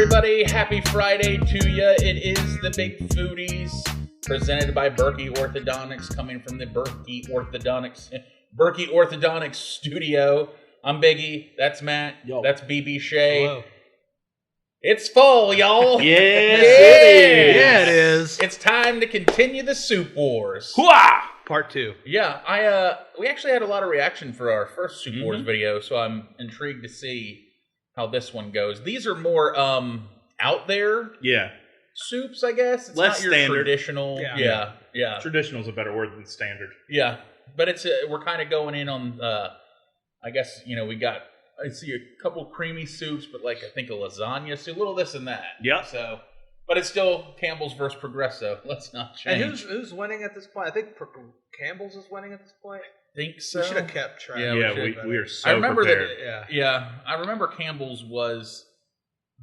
everybody? Happy Friday to you. It is the Big Foodies, presented by Berky Orthodontics, coming from the Berky Orthodontics studio. I'm Biggie. That's Matt. Yo. That's BB Shea. Hello. It's fall, y'all. Yes, it is. Yeah, it is. It's time to continue the soup wars. Hooah! Part 2. Yeah, we actually had a lot of reaction for our first soup wars video, so I'm intrigued to see how this one goes. These are more out there soups, I guess. It's Less not your standard. Traditional. Yeah. Traditional is a better word than standard. Yeah. But it's we're kind of going in on I guess, we got I see a couple creamy soups, but like I think a lasagna soup, a little this and that. Yeah. So but it's still Campbell's versus Progresso. Let's not change. And who's winning at this point? I think Campbell's is winning at this point. Think so. We should have kept track. Yeah, we are so I remember prepared. I remember Campbell's was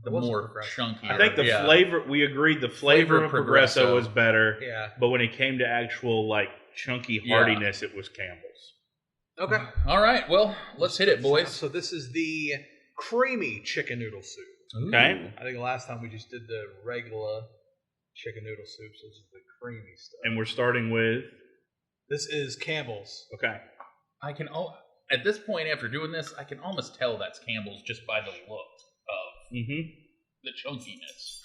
the more chunky. I think the flavor, we agreed the flavor of Progresso was better. Yeah. But when it came to actual like chunky hardiness, it was Campbell's. Okay. All right. Well, let's hit it, boys. So this is the creamy chicken noodle soup. Okay. I think last time we just did the regular chicken noodle soup, so this is the creamy stuff. And we're starting with? This is Campbell's. Okay. I can at this point after doing this, I can almost tell that's Campbell's just by the look of the chunkiness.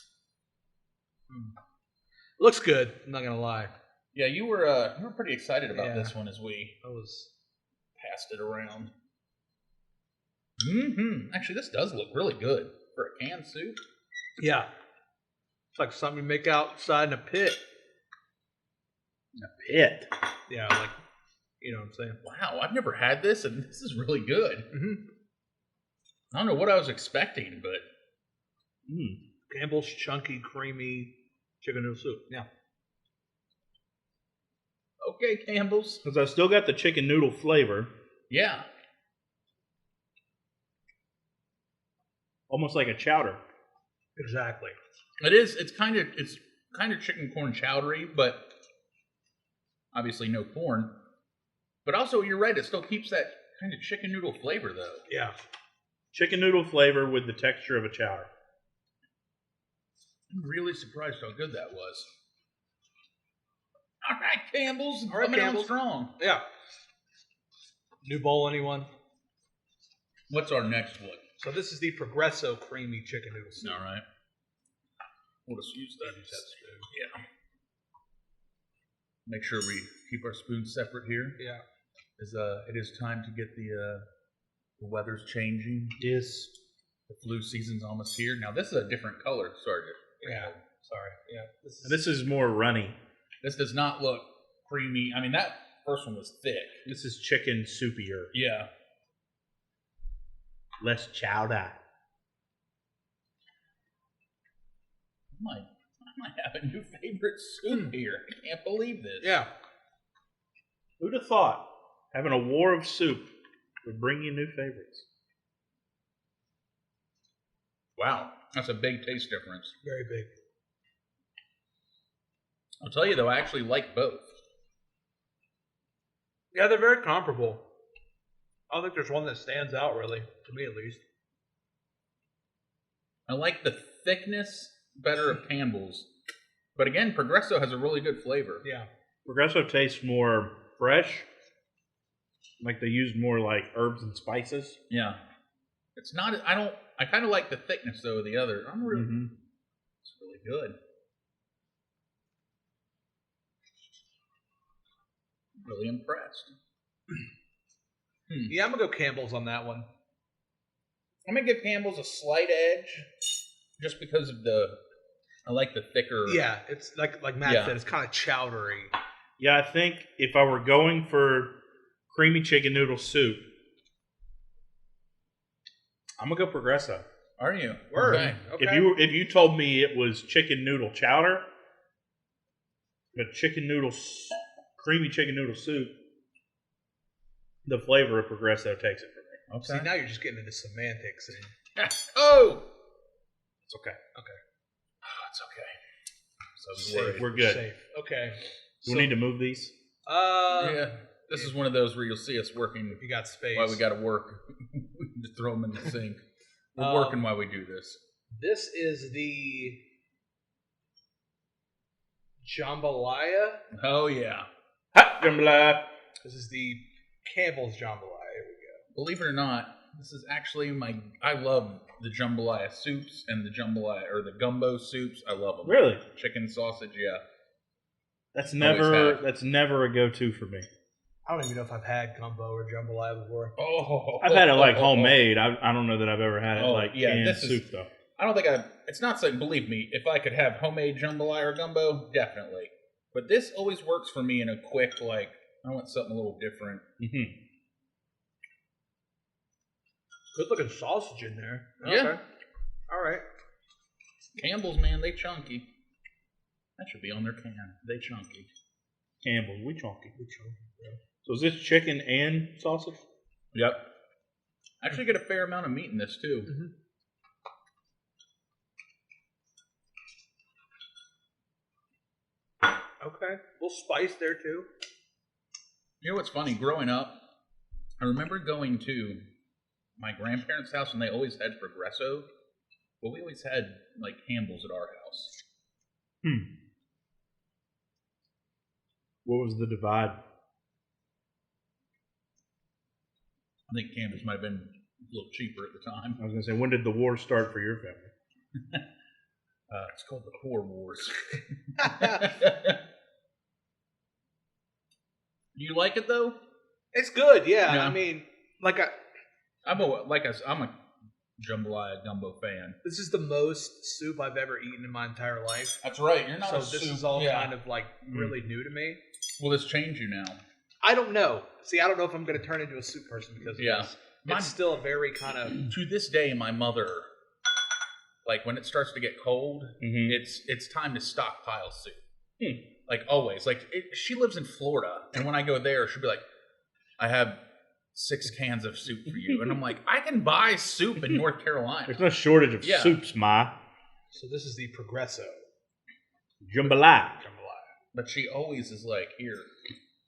Looks good. I'm not gonna lie. Yeah, you were pretty excited about this one as we passed it around. Actually, this does look really good for a canned soup. Yeah. It's like something you make outside in a pit. A pit. Yeah, like, you know what I'm saying? Wow, I've never had this, and this is really good. I don't know what I was expecting, but Campbell's chunky, creamy chicken noodle soup. Yeah. okay, Campbell's. Because I still got the chicken noodle flavor. Yeah. Almost like a chowder. Exactly. It is. It's kind of chicken corn chowdery, but obviously no corn. But also, you're right. It still keeps that kind of chicken noodle flavor, though. Yeah. Chicken noodle flavor with the texture of a chowder. I'm really surprised how good that was. All right, Campbell's. All right, coming Campbell's. on strong. Yeah. New bowl, anyone? What's our next one? So this is the Progresso creamy chicken noodle soup. All right. We'll just use that. Yeah. Make sure we keep our spoons separate here. Yeah. It is time to get the weather's changing. Yes. The flu season's almost here. Now this is a different color. Sorry. Yeah. Sorry. Yeah. This is more runny. This does not look creamy. I mean, that first one was thick. This is chicken soupier. Yeah. Less chowder. I might have a new favorite soup here. I can't believe this. Yeah. Who'd have thought having a war of soup would bring you new favorites? Wow. That's a big taste difference. Very big. I'll tell you, though, I actually like both. Yeah, they're very comparable. I don't think there's one that stands out, really, to me at least. I like the thickness better of Campbell's. But again, Progresso has a really good flavor. Yeah. Progresso tastes more fresh. Like they use more like herbs and spices. Yeah. It's not, I kind of like the thickness, though, of the other. It's really good. Really impressed. Yeah, I'm going to go Campbell's on that one. I'm going to give Campbell's a slight edge just because of I like the thicker. Yeah, it's like Matt said, it's kind of chowdery. Yeah, I think if I were going for creamy chicken noodle soup, I'm going to go Progresso. Are you? Word. Okay. If you told me it was chicken noodle chowder, but creamy chicken noodle soup, the flavor of Progresso takes it for me. Okay. See, now you're just getting into semantics. Oh! It's okay. Okay. Oh, it's okay. So I was worried. We're good. Safe. Okay. Do we need to move these? Yeah. This is one of those where you'll see us working. You got space. While we got to work. We just throw them in the sink. We're working while we do this. This is the Jambalaya. Oh, yeah. Ha! Jambalaya. This is the Campbell's Jambalaya. Here we go. Believe it or not, this is actually I love the Jambalaya soups and the Jambalaya, or the Gumbo soups. I love them. Really? Chicken sausage, yeah. That's never a go-to for me. I don't even know if I've had Gumbo or Jambalaya before. I've had it like homemade. I don't know that I've ever had it canned soup though. I don't think it's not saying, believe me, if I could have homemade Jambalaya or Gumbo, definitely. But this always works for me in a quick, I want something a little different. Mm-hmm. Good looking sausage in there. Yeah. Okay. All right. Campbell's, man, they chunky. That should be on their can. They chunky. Campbell's, we chunky. Yeah. So is this chicken and sausage? Yep. Actually get a fair amount of meat in this, too. Mm-hmm. Okay. A little spice there, too. You know what's funny? Growing up, I remember going to my grandparents' house, and they always had Progresso. But we always had, Campbell's at our house. What was the divide? I think Campbell's might have been a little cheaper at the time. I was going to say, when did the war start for your family? It's called the Core Wars. Do you like it though? It's good, yeah. I mean, I'm a Jambalaya Gumbo fan. This is the most soup I've ever eaten in my entire life. That's right. You're not so a this soup. is all kind of really new to me. Will this change you now? I don't know. See, I don't know if I'm going to turn into a soup person because of this. It's still a very kind of... To this day, my mother, when it starts to get cold, it's time to stockpile soup. Always. She lives in Florida, and when I go there, she'll be like, I have 6 cans of soup for you. And I'm like, I can buy soup in North Carolina. There's no shortage of soups, Ma. So this is the Progresso. Jambalaya. But she always is here.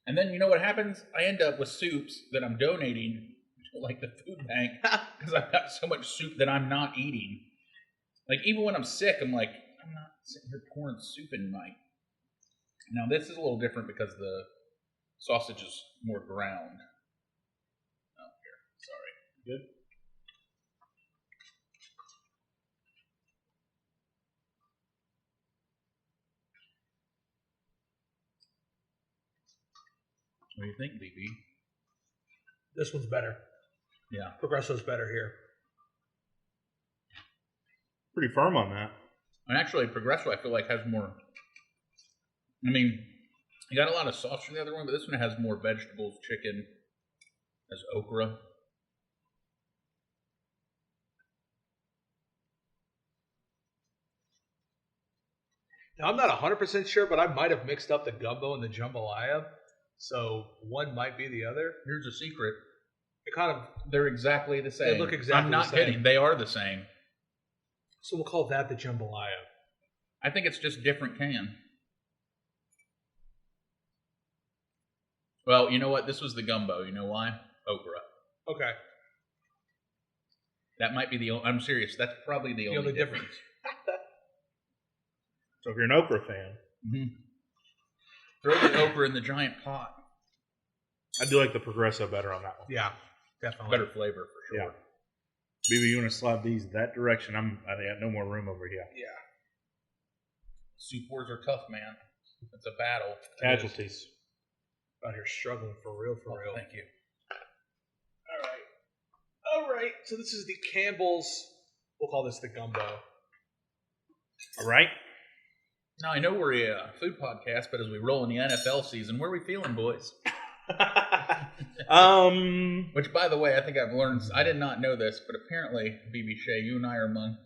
And then you know what happens? I end up with soups that I'm donating to the food bank because I've got so much soup that I'm not eating. Even when I'm sick, I'm like, I'm not sitting here pouring soup in my... Now this is a little different because the sausage is more ground. Oh, here. Sorry. Good? What do you think, BB? This one's better. Yeah. Progresso's better here. Pretty firm on that. And actually, Progresso, I feel like, has more... I mean, you got a lot of sauce from the other one, but this one has more vegetables, chicken, has okra. Now, I'm not 100% sure, but I might have mixed up the Gumbo and the Jambalaya. So one might be the other. Here's a secret. They're exactly the same. They look exactly the same. I'm not kidding. They are the same. So we'll call that the Jambalaya. I think it's just different can. Well, you know what? This was the Gumbo. You know why? Okra. Okay. That might be the only... I'm serious. That's probably the only difference. So if you're an okra fan... Throw the okra in the giant pot. I do like the Progresso better on that one. Yeah, definitely. Better flavor for sure. Yeah. BB, you want to slide these that direction? I got no more room over here. Yeah. Soup wars are tough, man. It's a battle. Casualties. Out here struggling for real. Thank you. All right. So this is the Campbell's. We'll call this the Gumbo. All right. Now, I know we're a food podcast, but as we roll in the NFL season, where are we feeling, boys? Which, by the way, I think I've learned. I did not know this, but apparently, BB Shea, you and I are among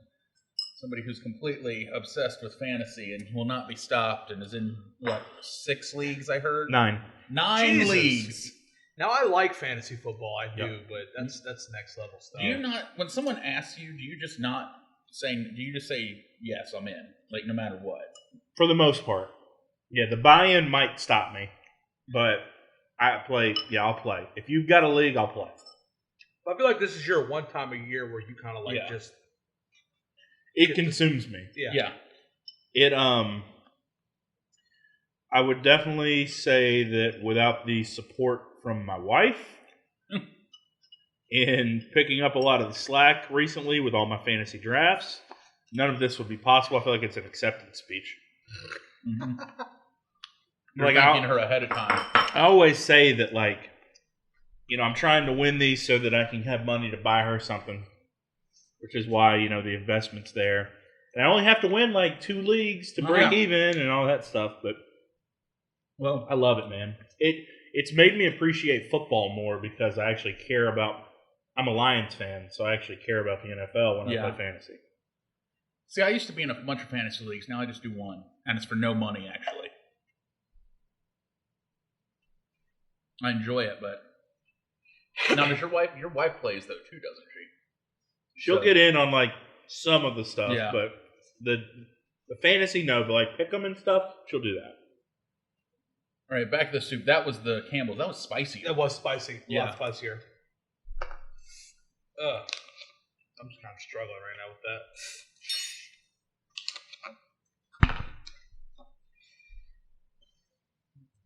somebody who's completely obsessed with fantasy and will not be stopped and is in, 6 leagues, I heard? 9. 9 leagues! Now, I like fantasy football, I do, but that's next level stuff. Do you not, when someone asks you, do you just say, yes, I'm in, no matter what? For the most part. Yeah, the buy-in might stop me, but I'll play. If you've got a league, I'll play. I feel like this is your one time a year where you kind of just... It consumes me. Yeah. It I would definitely say that without the support from my wife and picking up a lot of the slack recently with all my fantasy drafts, none of this would be possible. I feel like it's an acceptance speech. Mm-hmm. You're thanking her ahead of time. I always say that, like, I'm trying to win these so that I can have money to buy her something, which is why, the investment's there. And I only have to win, like, 2 leagues to break even and all that stuff, but, well, I love it, man. It's made me appreciate football more because I actually care about – I'm a Lions fan, so I actually care about the NFL when I play fantasy. See, I used to be in a bunch of fantasy leagues. Now I just do one, and it's for no money, actually. I enjoy it, but now does your wife plays though too, doesn't she? She'll get in on like some of the stuff, but the fantasy but like pick 'em and stuff, she'll do that. All right, back to the soup. That was the Campbell's. That was spicy. It was spicy. A lot spicier. I'm just kind of struggling right now with that.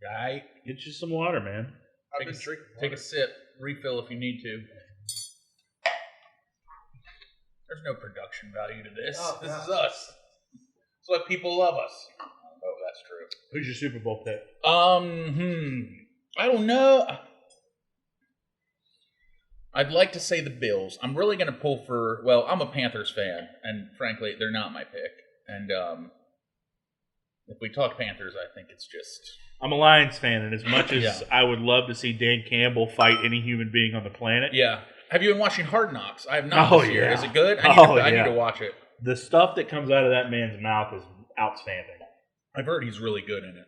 Guy, get you some water, man. I've been drinking water. Take a sip. Refill if you need to. There's no production value to this. This is us. It's what people love us. Oh, that's true. Who's your Super Bowl pick? I don't know. I'd like to say the Bills. I'm really going to pull for... Well, I'm a Panthers fan, and frankly, they're not my pick. And if we talk Panthers, I think it's just... I'm a Lions fan, and as much as I would love to see Dan Campbell fight any human being on the planet... Yeah. Have you been watching Hard Knocks? I have not this year. Is it good? I need to watch it. The stuff that comes out of that man's mouth is outstanding. I've heard he's really good in it.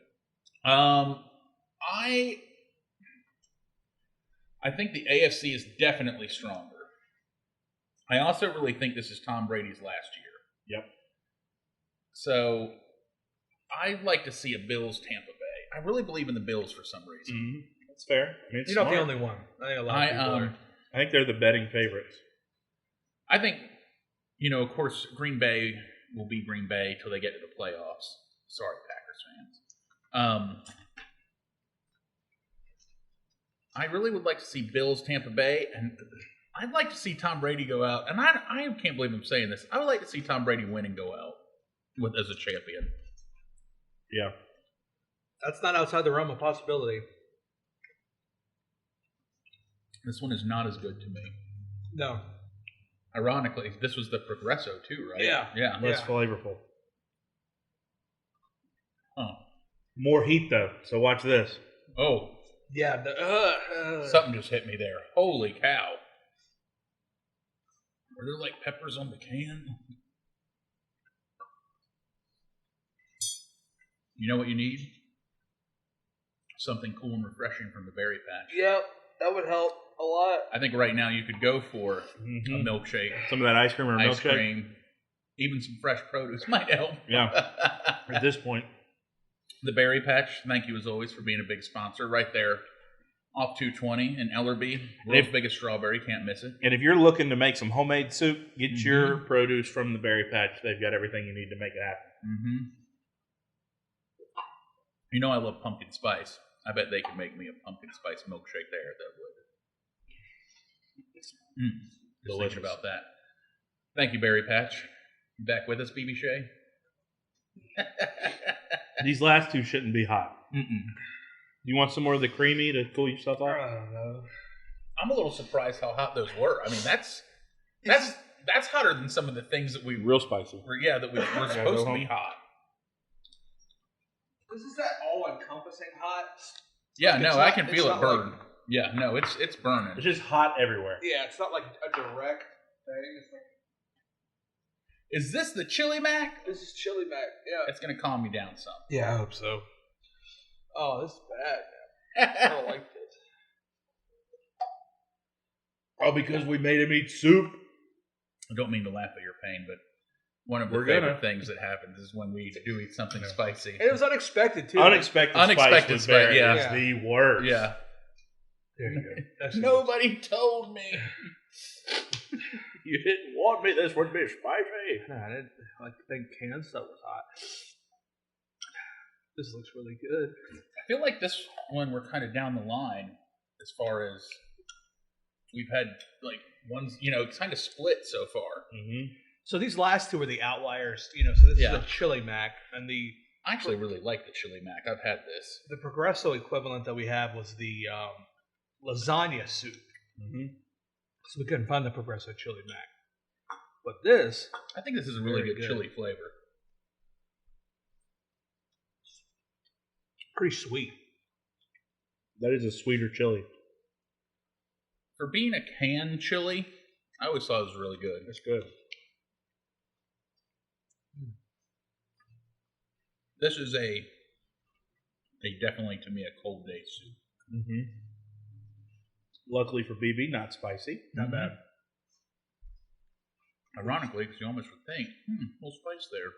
I think the AFC is definitely stronger. I also really think this is Tom Brady's last year. Yep. So I'd like to see a Bills-Tampa Bay. I really believe in the Bills for some reason. Mm-hmm. That's fair. I mean, you're not the only one. I think a lot of people are. I think they're the betting favorites. I think, of course, Green Bay will be Green Bay till they get to the playoffs. Sorry, Packers fans. I really would like to see Bills, Tampa Bay, and I'd like to see Tom Brady go out. And I can't believe I'm saying this. I would like to see Tom Brady win and go out as a champion. Yeah. That's not outside the realm of possibility. This one is not as good to me. No. Ironically, this was the Progresso too, right? Yeah. Less flavorful. Oh. More heat though, so watch this. Oh. Yeah. Something just hit me there. Holy cow. Were there like peppers on the can? You know what you need? Something cool and refreshing from the Berry Patch. Yep, that would help a lot. I think right now you could go for a milkshake. Some of that ice cream or milkshake. Ice cream. Even some fresh produce might help. Yeah. At this point. The Berry Patch, thank you as always for being a big sponsor. Right there off 220 in Ellerby. World's biggest strawberry. Can't miss it. And if you're looking to make some homemade soup, get your produce from the Berry Patch. They've got everything you need to make it happen. Mm-hmm. I love pumpkin spice. I bet they could make me a pumpkin spice milkshake there that would. Just thinking about that. Thank you, Berry Patch. You back with us, BB Shea? These last two shouldn't be hot. Mm-mm. Do you want some more of the creamy to cool yourself off? I don't know. I'm a little surprised how hot those were. I mean, that's hotter than some of the things that we real spicy. That we were supposed to be hot. Is that all-encompassing hot? Yeah, no, I can feel it burn. Yeah, no, it's burning. It's just hot everywhere. Yeah, it's not like a direct thing. It's like... Is this the Chili Mac? This is Chili Mac, yeah. It's going to calm you down some. Yeah, I hope so. Oh, this is bad. I don't like this. Oh, because we made him eat soup? I don't mean to laugh at your pain, but one of the favorite things that happens is when we do eat something spicy. And it was unexpected, too. Unexpected spice is the worst. Yeah. There you go. Nobody told me. You didn't want me. This would be spicy. Nah, I didn't think canned stuff was hot. This looks really good. I feel like this one we're kind of down the line as far as we've had like ones, kind of split so far. Mm-hmm. So these last two are the outliers, So this is the chili mac, and I actually really like the chili mac. I've had this. The Progresso equivalent that we have was the lasagna soup. Mm-hmm. So we couldn't find the Progresso chili mac. But this, I think this is a really good chili flavor. Pretty sweet. That is a sweeter chili. For being a canned chili, I always thought it was really good. It's good. This is a definitely to me a cold day soup. Mm-hmm. Luckily for BB, not spicy. Not bad. Ironically, because you almost would think, a little spice there.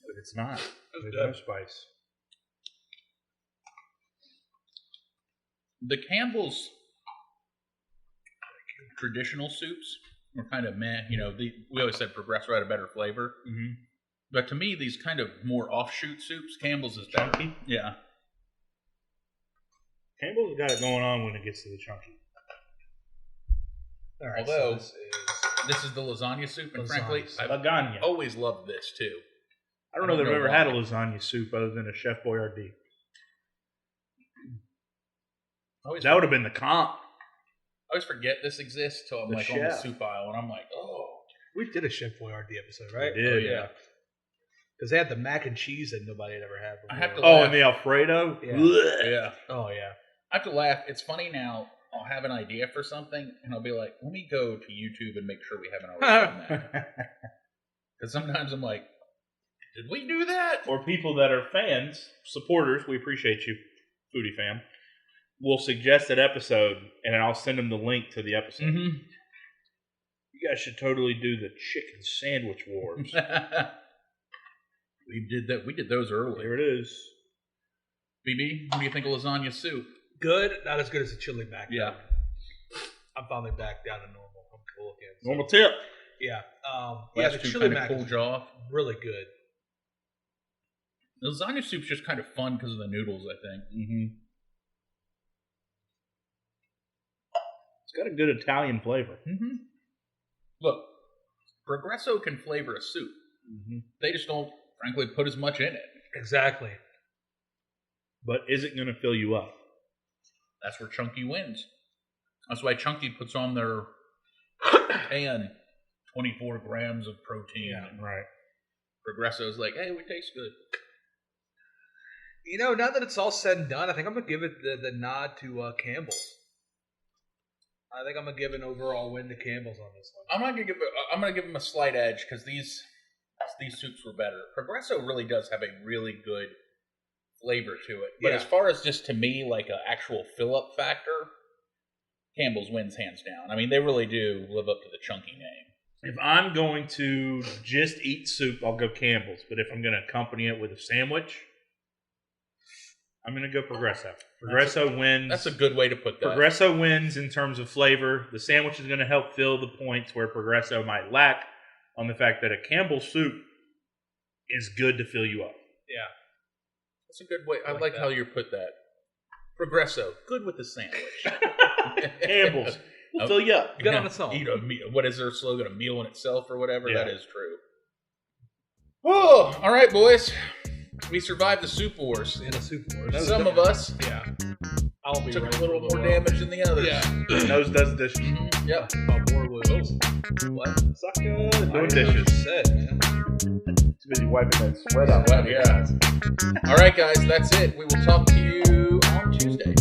But it's not. There's no spice. The Campbell's traditional soups were kind of meh. We always said Progresso had a better flavor. Mm-hmm. But to me, these kind of more offshoot soups, Campbell's is better. Chunky? Yeah. Campbell's got it going on when it gets to the chunky. All right, Although, so this is the lasagna soup, and frankly, I've Lasagna. always loved this, too. I don't know that I've ever had a lasagna soup other than a Chef Boyardee. That would have been the comp. I always forget this exists till I'm on the soup aisle, and I'm like, oh. We did a Chef Boyardee episode, right? We did. Oh, yeah. Because they had the mac and cheese that nobody had ever had before. I have to laugh. And the Alfredo? Yeah. Yeah. Oh, yeah. I have to laugh. It's funny now. I'll have an idea for something, and I'll be like, let me go to YouTube and make sure we haven't already done that. Because sometimes I'm like, did we do that? Or people that are fans, supporters, we appreciate you, Foodie fam, will suggest an episode, and I'll send them the link to the episode. Mm-hmm. You guys should totally do the chicken sandwich wars. We did that. We did those early. There it is. BB, what do you think of lasagna soup? Good. Not as good as the chili mac. Yeah. I'm finally back down to normal. I'm cool again. So. Normal tip. Yeah. The chili mac cooled you off. Really good. The lasagna soup's just kind of fun because of the noodles, I think. Mm-hmm. It's got a good Italian flavor. Mm-hmm. Look, Progresso can flavor a soup. Mm-hmm. They just don't, frankly, put as much in it. Exactly. But is it going to fill you up? That's where Chunky wins. That's why Chunky puts on their 24 grams of protein. Yeah, right. Progresso's like, hey, we taste good. Now that it's all said and done, I think I'm going to give it the nod to Campbell's. I think I'm going to give an overall win to Campbell's on this one. I'm going to give them a slight edge because these soups were better. Progresso really does have a really good flavor to it. But as far as just to me, like an actual fill-up factor, Campbell's wins hands down. I mean, they really do live up to the Chunky name. If I'm going to just eat soup, I'll go Campbell's. But if I'm going to accompany it with a sandwich, I'm going to go Progresso. Progresso wins. That's a good way to put that. Progresso wins in terms of flavor. The sandwich is going to help fill the points where Progresso might lack on the fact that a Campbell's soup is good to fill you up. Yeah. That's a good way. I like how you put that. Progresso, good with the sandwich. Campbell's will fill you up. Good on its own. Eat a meal. What is their slogan? A meal in itself or whatever? Yeah. That is true. Oh, all right, boys. We survived the soup wars. In a soup wars. Some of us I'll be took right a little for more damage than the others. Yeah. Nose does dishes. Mm-hmm. Yep. More wounds. What? Sucker. Doing I dishes. said, man. Too busy wiping that sweat out. Yeah. All right, guys. That's it. We will talk to you on Tuesday.